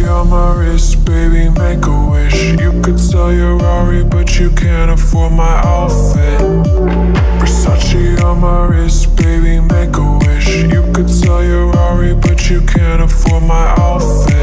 on my wrist, baby, make a wish. You could sell your Rari, but you can't afford my outfit. Versace on my wrist, baby, make a wish. You could sell your Rari, but you can't afford my outfit.